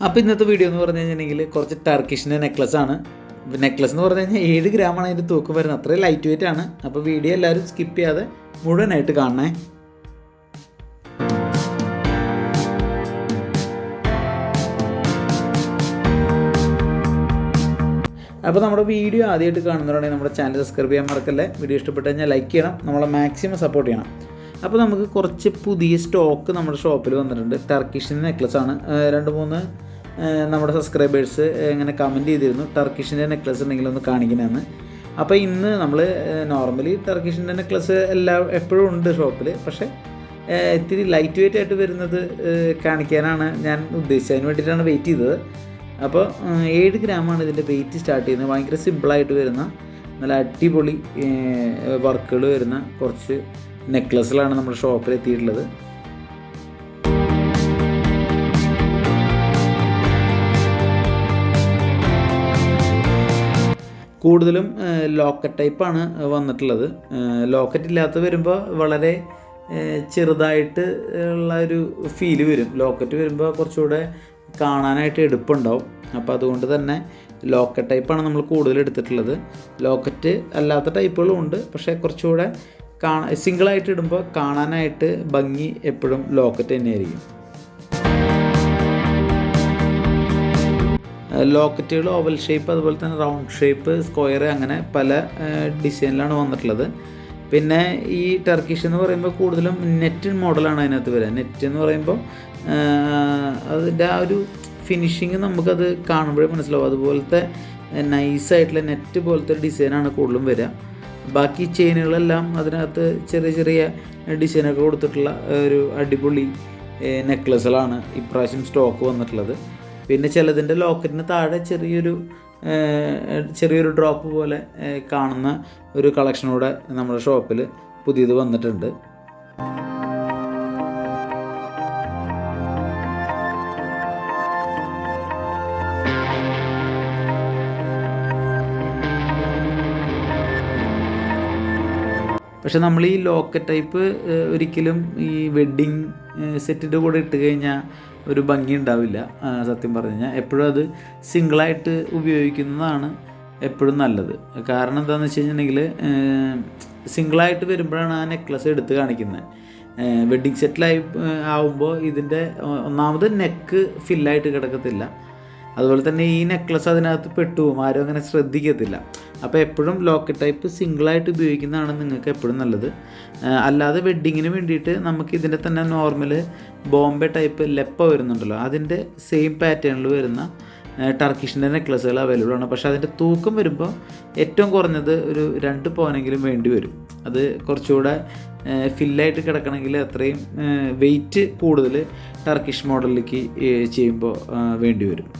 അപ്പോൾ ഇന്നത്തെ വീഡിയോ എന്ന് പറഞ്ഞു കഴിഞ്ഞിട്ടുണ്ടെങ്കിൽ കുറച്ച് ടർക്കിഷിൻ്റെ നെക്ലസ്സാണ്. നെക്ലസ് എന്ന് പറഞ്ഞു കഴിഞ്ഞാൽ 7 ഗ്രാമാണ് അതിൻ്റെ തൂക്കം വരുന്നത്. അത്രയും ലൈറ്റ് വെയിറ്റ് ആണ്. അപ്പോൾ വീഡിയോ എല്ലാവരും സ്കിപ്പ് ചെയ്യാതെ മുഴുവനായിട്ട് കാണണേ. അപ്പോൾ നമ്മുടെ വീഡിയോ ആദ്യമായിട്ട് കാണുന്നവരാണെങ്കിൽ നമ്മുടെ ചാനൽ സബ്സ്ക്രൈബ് ചെയ്യാൻ മറക്കല്ലേ. വീഡിയോ ഇഷ്ടപ്പെട്ട് കഴിഞ്ഞാൽ ലൈക്ക് ചെയ്യണം, നമ്മളെ മാക്സിമം സപ്പോർട്ട് ചെയ്യണം. അപ്പോൾ നമുക്ക് കുറച്ച് പുതിയ സ്റ്റോക്ക് നമ്മുടെ ഷോപ്പിൽ വന്നിട്ടുണ്ട്. ടർക്കിഷിൻ്റെ നെക്ലസ്സാണ്. 2-3 നമ്മുടെ സബ്സ്ക്രൈബേഴ്സ് ഇങ്ങനെ കമൻറ്റ് ചെയ്തിരുന്നു ടർക്കിഷിൻ്റെ നെക്ലസ് ഉണ്ടെങ്കിൽ ഒന്ന് കാണിക്കണമെന്ന്. അപ്പോൾ ഇന്ന് നമ്മൾ നോർമലി ടർക്കിഷിൻ്റെ നെക്ലസ് എപ്പോഴും ഉണ്ട് ഷോപ്പിൽ. പക്ഷേ ഇത്തിരി ലൈറ്റ് വെയിറ്റ് ആയിട്ട് വരുന്നത് കാണിക്കാനാണ് ഞാൻ ഉദ്ദേശിച്ചത്. അതിന് വേണ്ടിയിട്ടാണ് വെയിറ്റ് ചെയ്തത്. അപ്പോൾ 7 ഗ്രാമാണ് ഇതിൻ്റെ വെയിറ്റ് സ്റ്റാർട്ട് ചെയ്യുന്നത്. ഭയങ്കര സിമ്പിളായിട്ട് വരുന്ന നല്ല അടിപൊളി വർക്കുകൾ വരുന്ന കുറച്ച് നെക്ലസിലാണ് നമ്മുടെ ഷോപ്പിൽ എത്തിയിട്ടുള്ളത്. കൂടുതലും ലോക്കറ്റ് ടൈപ്പാണ് വന്നിട്ടുള്ളത്. ലോക്കറ്റ് ഇല്ലാത്ത വരുമ്പോൾ വളരെ ചെറുതായിട്ട് ഉള്ള ഒരു ഫീല് വരും. ലോക്കറ്റ് വരുമ്പോൾ കുറച്ചുകൂടെ കാണാനായിട്ട് എടുപ്പുണ്ടാവും. അപ്പോൾ അതുകൊണ്ട് തന്നെ ലോക്കറ്റ് ടൈപ്പാണ് നമ്മൾ കൂടുതൽ എടുത്തിട്ടുള്ളത്. ലോക്കറ്റ് അല്ലാത്ത ടൈപ്പുകളും ഉണ്ട്. പക്ഷേ കുറച്ചുകൂടെ സിംഗിളായിട്ട് ഇടുമ്പോൾ കാണാനായിട്ട് ഭംഗി എപ്പോഴും ലോക്കറ്റ് തന്നെയായിരിക്കും. ലോക്കറ്റുകൾ ഓവൽ ഷേപ്പ്, അതുപോലെ തന്നെ റൗണ്ട് ഷേപ്പ്, സ്ക്വയർ, അങ്ങനെ പല ഡിസൈനിലാണ് വന്നിട്ടുള്ളത്. പിന്നെ ഈ ടർക്കിഷ് എന്ന് പറയുമ്പോൾ കൂടുതലും നെറ്റ് മോഡലാണ് അതിനകത്ത് വരിക. നെറ്റ് എന്ന് പറയുമ്പോൾ അതിൻ്റെ ആ ഒരു ഫിനിഷിങ് നമുക്കത് കാണുമ്പോഴേ മനസ്സിലാവും. അതുപോലത്തെ നൈസായിട്ടുള്ള നെറ്റ് പോലത്തെ ഡിസൈനാണ് കൂടുതലും വരിക. ബാക്കി ചെയിനുകളെല്ലാം അതിനകത്ത് ചെറിയ ചെറിയ ഡിസൈനൊക്കെ കൊടുത്തിട്ടുള്ള ഒരു അടിപൊളി നെക്ലസുകളാണ് ഇപ്രാവശ്യം സ്റ്റോക്ക് വന്നിട്ടുള്ളത്. പിന്നെ ചിലതിൻ്റെ ലോക്കറ്റിന് താഴെ ചെറിയൊരു ഡ്രോപ്പ് പോലെ കാണുന്ന ഒരു കളക്ഷനൂടെ നമ്മുടെ ഷോപ്പിൽ പുതിയത് വന്നിട്ടുണ്ട്. പക്ഷെ നമ്മൾ ഈ ലോക്കറ്റ് ടൈപ്പ് ഒരിക്കലും ഈ വെഡ്ഡിങ് സെറ്റിൻ്റെ കൂടെ ഇട്ട് കഴിഞ്ഞാൽ ഒരു ഭംഗി ഉണ്ടാവില്ല. സത്യം പറഞ്ഞു കഴിഞ്ഞാൽ എപ്പോഴും അത് സിംഗിളായിട്ട് ഉപയോഗിക്കുന്നതാണ് എപ്പോഴും നല്ലത്. കാരണം എന്താണെന്ന് വെച്ച് കഴിഞ്ഞിട്ടുണ്ടെങ്കിൽ സിംഗിളായിട്ട് വരുമ്പോഴാണ് ആ നെക്ലസ് എടുത്ത് കാണിക്കുന്നത്. വെഡ്ഡിങ് സെറ്റിലായി ആവുമ്പോൾ ഇതിൻ്റെ ഒന്നാമത് നെക്ക് ഫില്ലായിട്ട് കിടക്കത്തില്ല. അതുപോലെ തന്നെ ഈ നെക്ലസ് അതിനകത്ത് പെട്ടുപോകും, ആരും അങ്ങനെ ശ്രദ്ധിക്കത്തില്ല. അപ്പോൾ എപ്പോഴും ലോക്കറ്റ് ടൈപ്പ് സിംഗിളായിട്ട് ഉപയോഗിക്കുന്നതാണ് നിങ്ങൾക്ക് എപ്പോഴും നല്ലത്. അല്ലാതെ വെഡ്ഡിങ്ങിന് വേണ്ടിയിട്ട് നമുക്ക് ഇതിൻ്റെ തന്നെ നോർമൽ ബോംബെ ടൈപ്പ് ലെപ്പ വരുന്നുണ്ടല്ലോ, അതിൻ്റെ സെയിം പാറ്റേണിൽ വരുന്ന ടർക്കിഷിൻ്റെ നെക്ലസുകൾ അവൈലബിൾ ആണ്. പക്ഷേ അതിൻ്റെ തൂക്കം വരുമ്പോൾ ഏറ്റവും കുറഞ്ഞത് ഒരു 2 പവനെങ്കിലും വേണ്ടി വരും. അത് കുറച്ചുകൂടെ ഫില്ലായിട്ട് കിടക്കണമെങ്കിൽ അത്രയും വെയിറ്റ് കൂടുതൽ ടർക്കിഷ് മോഡലിലേക്ക് ചെയ്യുമ്പോൾ വേണ്ടി വരും.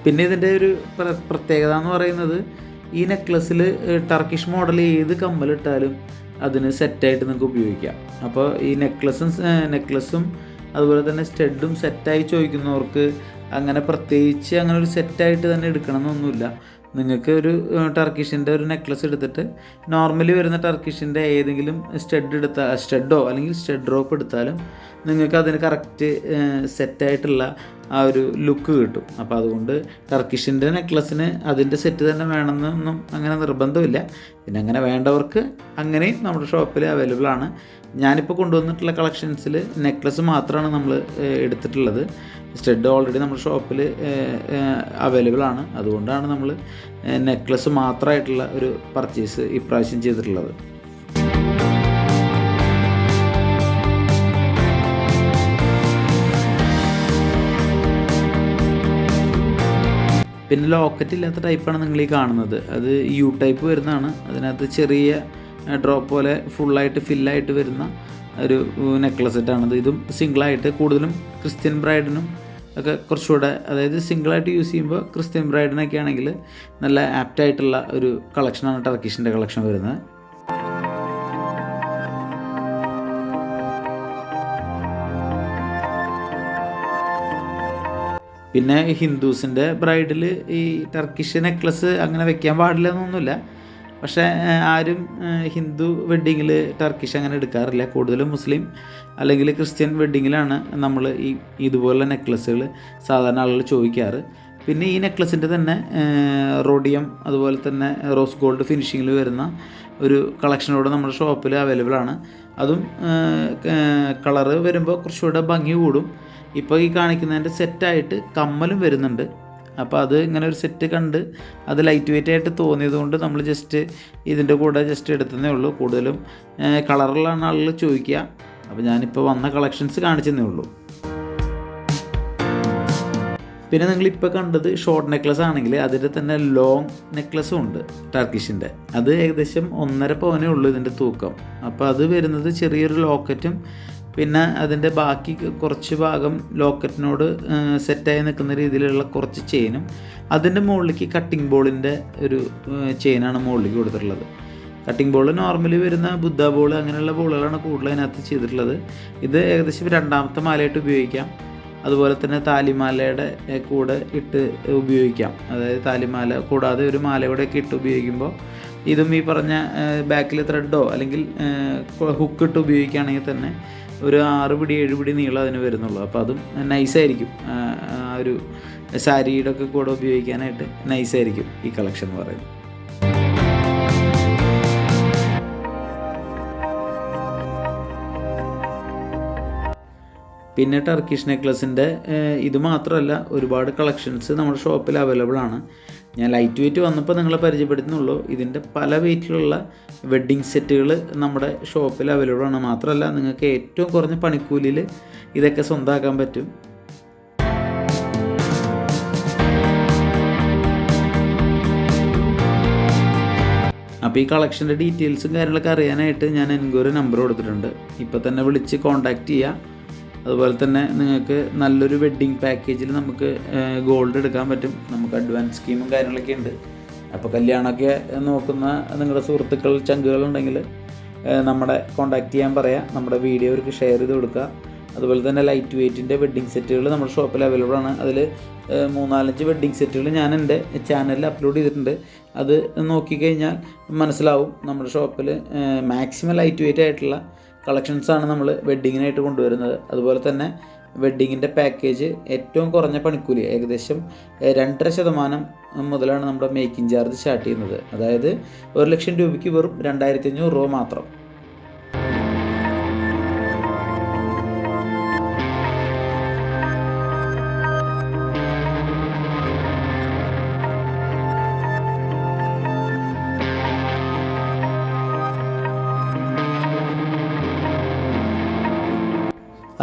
പിന്നെ ഇതിൻ്റെ ഒരു പ്രത്യേകത എന്ന് പറയുന്നത് ഈ നെക്ലസ്സിൽ ടർക്കിഷ് മോഡൽ ഏത് കമ്മലിട്ടാലും അതിന് സെറ്റായിട്ട് നിങ്ങൾക്ക് ഉപയോഗിക്കാം. അപ്പോൾ ഈ നെക്ലസും അതുപോലെ തന്നെ സ്റ്റഡും സെറ്റായി ചോദിക്കുന്നവർക്ക് അങ്ങനെ പ്രത്യേകിച്ച് അങ്ങനെ ഒരു സെറ്റായിട്ട് തന്നെ എടുക്കണമെന്നൊന്നുമില്ല. നിങ്ങൾക്ക് ഒരു ടർക്കിഷിൻ്റെ ഒരു നെക്ലസ് എടുത്തിട്ട് നോർമലി വരുന്ന ടർക്കിഷിൻ്റെ ഏതെങ്കിലും സ്റ്റഡോ അല്ലെങ്കിൽ സ്റ്റഡ് ഡ്രോപ്പ് എടുത്താലും നിങ്ങൾക്ക് അതിന് കറക്റ്റ് സെറ്റായിട്ടുള്ള ആ ഒരു ലുക്ക് കിട്ടും. അപ്പോൾ അതുകൊണ്ട് ടർക്കിഷിൻ്റെ നെക്ലസ്സിന് അതിൻ്റെ സെറ്റ് തന്നെ വേണമെന്നൊന്നും അങ്ങനെ നിർബന്ധമില്ല. പിന്നെ അങ്ങനെ വേണ്ടവർക്ക് അങ്ങനെയും നമ്മുടെ ഷോപ്പിൽ അവൈലബിൾ ആണ്. ഞാനിപ്പോൾ കൊണ്ടുവന്നിട്ടുള്ള കളക്ഷൻസിൽ നെക്ലസ് മാത്രമാണ് നമ്മൾ എടുത്തിട്ടുള്ളത്. സ്റ്റഡ് ഓൾറെഡി നമ്മുടെ ഷോപ്പിൽ അവൈലബിൾ ആണ്. അതുകൊണ്ടാണ് നമ്മൾ നെക്ലസ് മാത്രമായിട്ടുള്ള ഒരു പർച്ചേസ് ഇപ്രാവശ്യം ചെയ്തിട്ടുള്ളത്. പിന്നെ ലോക്കറ്റ് ഇല്ലാത്ത ടൈപ്പാണ് നിങ്ങൾ ഈ കാണുന്നത്. അത് യു ടൈപ്പ് വരുന്നതാണ്. അതിനകത്ത് ചെറിയ ഡ്രോപ്പ് പോലെ ഫുള്ളായിട്ട് ഫില്ലായിട്ട് വരുന്ന ഒരു നെക്ലസ് സെറ്റാണിത്. ഇതും സിംഗിളായിട്ട് കൂടുതലും ക്രിസ്ത്യൻ ബ്രൈഡിനും ഒക്കെ കുറച്ചുകൂടെ, അതായത് സിംഗിളായിട്ട് യൂസ് ചെയ്യുമ്പോൾ ക്രിസ്ത്യൻ ബ്രൈഡിനൊക്കെ ആണെങ്കിൽ നല്ല ആപ്റ്റായിട്ടുള്ള ഒരു കളക്ഷനാണ് ടർക്കിഷിൻ്റെ കളക്ഷൻ വരുന്നത്. പിന്നെ ഹിന്ദുസിൻ്റെ ബ്രൈഡിൽ ഈ ടർക്കിഷ് നെക്ലസ് അങ്ങനെ വെക്കാൻ പാടില്ല എന്നൊന്നുമില്ല. പക്ഷേ ആരും ഹിന്ദു വെഡ്ഡിങ്ങിൽ ടർക്കിഷ് അങ്ങനെ എടുക്കാറില്ല. കൂടുതലും മുസ്ലിം അല്ലെങ്കിൽ ക്രിസ്ത്യൻ വെഡ്ഡിങ്ങിലാണ് നമ്മൾ ഇതുപോലുള്ള നെക്ലസ്സുകൾ സാധാരണ ആളുകൾ ചോദിക്കാറ്. പിന്നെ ഈ നെക്ലസിൻ്റെ തന്നെ റോഡിയം അതുപോലെ തന്നെ റോസ് ഗോൾഡ് ഫിനിഷിങ്ങിൽ വരുന്ന ഒരു കളക്ഷനോട് നമ്മുടെ ഷോപ്പിൽ അവൈലബിൾ ആണ്. അതും കളറ് വരുമ്പോൾ കുറച്ചുകൂടെ ഭംഗി കൂടും. ഇപ്പോൾ ഈ കാണിക്കുന്നതിൻ്റെ സെറ്റായിട്ട് കമ്മലും വരുന്നുണ്ട്. അപ്പോൾ അത് ഇങ്ങനെ ഒരു സെറ്റ് കണ്ട് അത് ലൈറ്റ് വെയിറ്റ് ആയിട്ട് തോന്നിയത് കൊണ്ട് നമ്മൾ ജസ്റ്റ് ഇതിൻ്റെ കൂടെ ജസ്റ്റ് എടുത്തതേ ഉള്ളൂ. കൂടുതലും കളറിലാണ് ആളുകൾ ചോദിക്കുക. അപ്പോൾ ഞാനിപ്പോൾ വന്ന കളക്ഷൻസ് കാണിച്ചതേ ഉള്ളൂ. പിന്നെ നിങ്ങളിപ്പോൾ കണ്ടത് ഷോർട്ട് നെക്ലസ് ആണെങ്കിൽ അതിൻ്റെ തന്നെ ലോങ് നെക്ലസ്സും ഉണ്ട് ടർക്കിഷിൻ്റെ. അത് ഏകദേശം 1.5 പവനേ ഉള്ളൂ ഇതിൻ്റെ തൂക്കം. അപ്പോൾ അത് വരുന്നത് ചെറിയൊരു ലോക്കറ്റും പിന്നെ അതിൻ്റെ ബാക്കി കുറച്ച് ഭാഗം ലോക്കറ്റിനോട് സെറ്റായി നിൽക്കുന്ന രീതിയിലുള്ള കുറച്ച് ചെയിനും അതിൻ്റെ മുകളിലേക്ക് കട്ടിംഗ് ബോളിൻ്റെ ഒരു ചെയിനാണ് മുകളിലേക്ക് കൊടുത്തിട്ടുള്ളത്. കട്ടിംഗ് ബോൾ നോർമലി വരുന്ന ബുദ്ധ ബോൾ അങ്ങനെയുള്ള ബോളുകളാണ് കൂടുതൽ അതിനകത്ത് ചെയ്തിട്ടുള്ളത്. ഇത് ഏകദേശം 2ാമത്തെ മാലയായിട്ട് ഉപയോഗിക്കാം. അതുപോലെ തന്നെ താലിമാലയുടെ കൂടെ ഇട്ട് ഉപയോഗിക്കാം. അതായത് താലിമാല കൂടാതെ ഒരു മാല കൂടെ ഒക്കെ ഇട്ട് ഉപയോഗിക്കുമ്പോൾ ഇതും ഈ പറഞ്ഞ ബാക്കിൽ ത്രെഡോ അല്ലെങ്കിൽ ഹുക്ക് ഇട്ട് ഉപയോഗിക്കുകയാണെങ്കിൽ തന്നെ ഒരു 6 പിടി 7 പിടി നീളം അതിന് വരുന്നുള്ളൂ. അപ്പോൾ അതും നൈസായിരിക്കും. ഒരു സാരിയുടെ ഒക്കെ കൂടെ ഉപയോഗിക്കാനായിട്ട് നൈസായിരിക്കും ഈ കളക്ഷൻ എന്ന് പറയുന്നത്. പിന്നെ ടർക്കിഷ് നെക്ലസിൻ്റെ ഇത് മാത്രമല്ല ഒരുപാട് കളക്ഷൻസ് നമ്മുടെ ഷോപ്പിൽ അവൈലബിൾ ആണ്. ഞാൻ ലൈറ്റ് വെയിറ്റ് വന്നപ്പോൾ നിങ്ങളെ പരിചയപ്പെടുത്തുന്നുള്ളൂ. ഇതിൻ്റെ പല വെയിറ്റിലുള്ള വെഡ്ഡിങ് സെറ്റുകൾ നമ്മുടെ ഷോപ്പിൽ അവൈലബിൾ ആണ്. മാത്രമല്ല നിങ്ങൾക്ക് ഏറ്റവും കുറഞ്ഞ പണിക്കൂലിയിൽ ഇതൊക്കെ സ്വന്തമാക്കാൻ പറ്റും. അപ്പോൾ ഈ കളക്ഷൻ്റെ ഡീറ്റെയിൽസും കാര്യങ്ങളൊക്കെ അറിയാനായിട്ട് ഞാൻ എൻക്വയറി നമ്പർ കൊടുത്തിട്ടുണ്ട്. ഇപ്പോൾ തന്നെ വിളിച്ച് കോൺടാക്റ്റ് ചെയ്യുക. അതുപോലെ തന്നെ നിങ്ങൾക്ക് നല്ലൊരു വെഡ്ഡിങ് പാക്കേജിൽ നമുക്ക് ഗോൾഡ് എടുക്കാൻ പറ്റും. നമുക്ക് അഡ്വാൻസ് സ്കീമും കാര്യങ്ങളൊക്കെ ഉണ്ട്. അപ്പോൾ കല്യാണമൊക്കെ നോക്കുന്ന നിങ്ങളുടെ സുഹൃത്തുക്കൾ ചങ്കുകളുണ്ടെങ്കിൽ നമ്മളെ കോൺടാക്റ്റ് ചെയ്യാൻ പറയാം. നമ്മുടെ വീഡിയോ അവർക്ക് ഷെയർ ചെയ്ത് കൊടുക്കുക. അതുപോലെ തന്നെ ലൈറ്റ് വെയ്റ്റിൻ്റെ വെഡ്ഡിങ് സെറ്റുകൾ നമ്മുടെ ഷോപ്പിൽ അവൈലബിൾ ആണ്. അതിൽ 3-4 വെഡ്ഡിങ് സെറ്റുകൾ ഞാൻ എൻ്റെ ചാനലിൽ അപ്ലോഡ് ചെയ്തിട്ടുണ്ട്. അത് നോക്കിക്കഴിഞ്ഞാൽ മനസ്സിലാവും. നമ്മുടെ ഷോപ്പിൽ മാക്സിമം ലൈറ്റ് വെയ്റ്റ് ആയിട്ടുള്ള കളക്ഷൻസാണ് നമ്മൾ വെഡ്ഡിങ്ങിനായിട്ട് കൊണ്ടുവരുന്നത്. അതുപോലെ തന്നെ വെഡ്ഡിങ്ങിൻ്റെ പാക്കേജ് ഏറ്റവും കുറഞ്ഞ പണിക്കൂലി ഏകദേശം 2.5% മുതലാണ് നമ്മുടെ മേക്കിംഗ് ചാർജ് സ്റ്റാർട്ട് ചെയ്യുന്നത്. അതായത് 1 ലക്ഷം രൂപയ്ക്ക് വെറും 2500 രൂപ മാത്രം.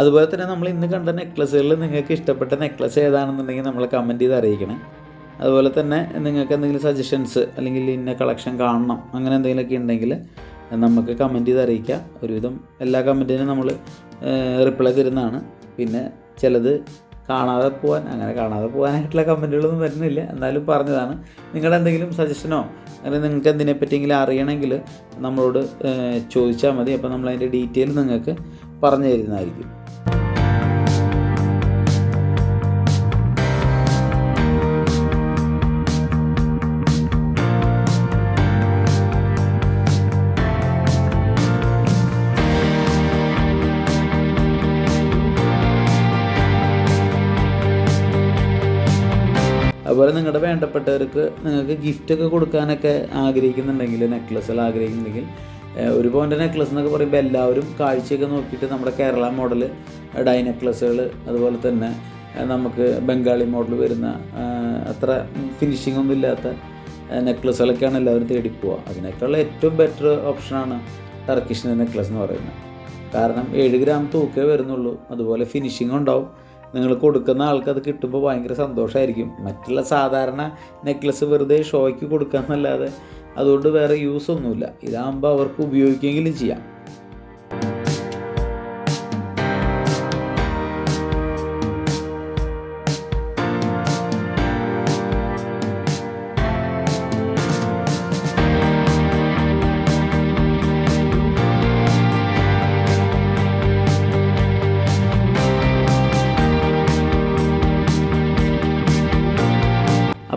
അതുപോലെ തന്നെ നമ്മൾ ഇന്ന് കണ്ട നെക്ലസ്സുകളിൽ നിങ്ങൾക്ക് ഇഷ്ടപ്പെട്ട നെക്ലസ് ഏതാണെന്നുണ്ടെങ്കിൽ നമ്മൾ കമൻറ്റ് ചെയ്ത് അറിയിക്കണം. അതുപോലെ തന്നെ നിങ്ങൾക്ക് എന്തെങ്കിലും സജഷൻസ് അല്ലെങ്കിൽ ഇന്ന കളക്ഷൻ കാണണം അങ്ങനെ എന്തെങ്കിലുമൊക്കെ ഉണ്ടെങ്കിൽ നമുക്ക് കമൻറ്റ് ചെയ്ത് അറിയിക്കുക. ഒരുവിധം എല്ലാ കമൻറ്റിനും നമ്മൾ റിപ്ലൈ തരുന്നതാണ്. പിന്നെ ചിലത് കാണാതെ പോകാനായിട്ടുള്ള കമൻറ്റുകളൊന്നും വരുന്നില്ല. എന്നാലും പറഞ്ഞതാണ്. നിങ്ങളുടെ എന്തെങ്കിലും സജഷനോ അല്ലെങ്കിൽ നിങ്ങൾക്ക് എന്തിനെപ്പറ്റിയെങ്കിലും അറിയണമെങ്കിൽ നമ്മളോട് ചോദിച്ചാൽ മതി. അപ്പോൾ നമ്മളതിൻ്റെ ഡീറ്റെയിൽ നിങ്ങൾക്ക് പറഞ്ഞു തരുന്നതായിരിക്കും. അതുപോലെ നിങ്ങളുടെ വേണ്ടപ്പെട്ടവർക്ക് നിങ്ങൾക്ക് ഗിഫ്റ്റൊക്കെ കൊടുക്കാനൊക്കെ ആഗ്രഹിക്കുന്നുണ്ടെങ്കിൽ, നെക്ലസ്സുകൾ ആഗ്രഹിക്കുന്നുണ്ടെങ്കിൽ, 1 പവൻ്റെ നെക്ലസ് എന്നൊക്കെ പറയുമ്പോൾ എല്ലാവരും കാഴ്ചയൊക്കെ നോക്കിയിട്ട് നമ്മുടെ കേരള മോഡൽ ഡൈ നെക്ലസ്സുകൾ, അതുപോലെ തന്നെ നമുക്ക് ബംഗാളി മോഡൽ വരുന്ന അത്ര ഫിനിഷിംഗ് ഒന്നും ഇല്ലാത്ത നെക്ലസ്സുകളൊക്കെയാണ് എല്ലാവരും തേടിപ്പോവുക. അതിനേക്കാളുള്ള ഏറ്റവും ബെറ്റർ ഓപ്ഷനാണ് ടർക്കിഷ് നെക്ലസ് എന്ന് പറയുന്നത്. കാരണം 7 ഗ്രാം തൂക്കേ വരുന്നുള്ളൂ. അതുപോലെ ഫിനിഷിംഗ് ഉണ്ടാവും. നിങ്ങൾ കൊടുക്കുന്ന ആൾക്ക് അത് കിട്ടുമ്പോൾ ഭയങ്കര സന്തോഷമായിരിക്കും. മറ്റുള്ള സാധാരണ നെക്ലസ് വെറുതെ ഷോയ്ക്ക് കൊടുക്കാമെന്നല്ലാതെ അതുകൊണ്ട് വേറെ യൂസ് ഒന്നുമില്ല. ഇതാകുമ്പോൾ അവർക്ക് ഉപയോഗിക്കുകയെങ്കിലും ചെയ്യാം.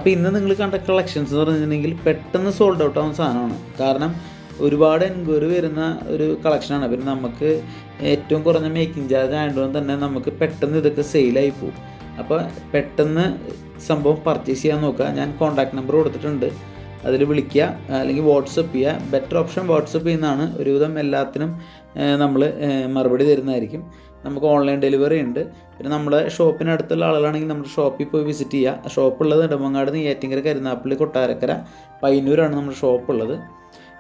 അപ്പോൾ ഇന്ന് നിങ്ങൾ കണ്ട കളക്ഷൻസ് എന്ന് പറഞ്ഞിട്ടുണ്ടെങ്കിൽ പെട്ടെന്ന് സോൾഡ് ഔട്ട് ആവുന്ന സാധനമാണ്. കാരണം ഒരുപാട് എൻക്വയറി വരുന്ന ഒരു കളക്ഷനാണ്. പിന്നെ നമുക്ക് ഏറ്റവും കുറഞ്ഞ മേക്കിംഗ് ചാർജ് ആയതുകൊണ്ട് തന്നെ നമുക്ക് പെട്ടെന്ന് ഇതൊക്കെ സെയിലായി പോകും. അപ്പോൾ പെട്ടെന്ന് സംഭവം പർച്ചേസ് ചെയ്യാൻ നോക്കുക. ഞാൻ കോൺടാക്ട് നമ്പർ കൊടുത്തിട്ടുണ്ട്, അതിൽ വിളിക്കുക അല്ലെങ്കിൽ വാട്സപ്പ് ചെയ്യുക. ബെറ്റർ ഓപ്ഷൻ വാട്സപ്പ് ചെയ്യുന്നതാണ്. ഒരുവിധം എല്ലാത്തിനും നമ്മൾ മറുപടി തരുന്നതായിരിക്കും. നമുക്ക് ഓൺലൈൻ ഡെലിവറി ഉണ്ട്. പിന്നെ നമ്മുടെ ഷോപ്പിനടുത്തുള്ള ആളുകളാണെങ്കിൽ നമ്മുടെ ഷോപ്പിൽ പോയി വിസിറ്റ് ചെയ്യുക. ഷോപ്പുള്ളത് നെടുമങ്ങാട്, നെയ്യാറ്റിൻകര, കരുനാഗപ്പള്ളി, കൊട്ടാരക്കര, പയ്യന്നൂരാണ് നമ്മുടെ ഷോപ്പുള്ളത്.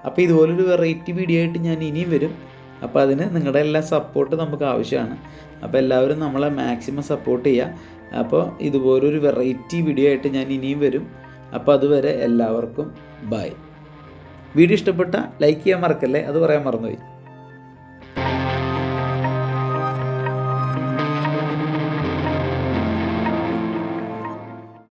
അപ്പോൾ ഇതുപോലൊരു വെറൈറ്റി വീഡിയോ ആയിട്ട് ഞാൻ ഇനിയും വരും. അപ്പോൾ അതിന് നിങ്ങളുടെ എല്ലാ സപ്പോർട്ട് നമുക്ക് ആവശ്യമാണ്. അപ്പോൾ എല്ലാവരും നമ്മളെ മാക്സിമം സപ്പോർട്ട് ചെയ്യുക. അപ്പോൾ ഇതുപോലൊരു വെറൈറ്റി വീഡിയോ ആയിട്ട് ഞാൻ ഇനിയും വരും. അപ്പോൾ അതുവരെ എല്ലാവർക്കും ബൈ. വീഡിയോ ഇഷ്ടപ്പെട്ട ലൈക്ക് ചെയ്യാൻ മറക്കല്ലേ, അത് പറയാൻ മറന്നുപോയി.